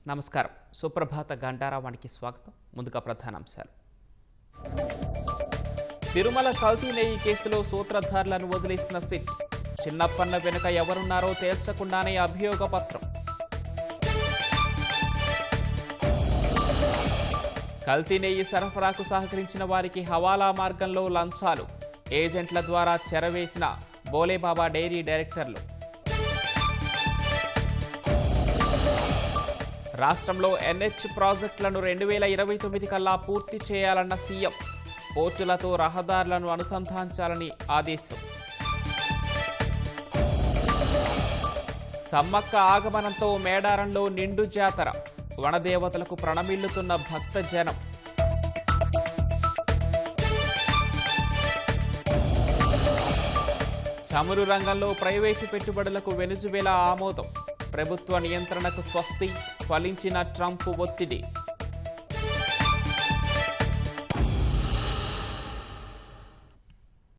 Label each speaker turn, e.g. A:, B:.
A: నమస్కారం. సుప్రభాత గంటారావానికి స్వాగతం. ముందుగా ప్రధానాంశాలు. తిరుమల కల్తీ నెయ్యి కేసులో సూత్రధారులను వదిలేసిన సిట్. చిన్నప్పన్న వెనుక ఎవరున్నారో తేల్చకుండానే అభియోగ పత్రం. కల్తీ నెయ్యి సరఫరాకు సహకరించిన వారికి హవాలా మార్గంలో లంచాలు. ఏజెంట్ల ద్వారా చెరవేసిన బోలేబాబా డైరీ డైరెక్టర్లు. రాష్ట్రంలో ఎన్హెచ్ ప్రాజెక్టులను 2029 కల్లా పూర్తి చేయాలన్న సీఎం. పోర్టులతో రహదారులను అనుసంధానించాలని ఆదేశం. సమ్మక్క ఆగమనంతో మేడారంలో నిండు జాతర. వనదేవతలకు ప్రణమిల్లుతున్న భక్త జనం. చమురు రంగంలో ప్రైవేటు పెట్టుబడులకు వెనుజువేలా ఆమోదం. ప్రభుత్వ నియంత్రణకు స్వస్తి. ఫలించిన ట్రంప్ ఒత్తిడి.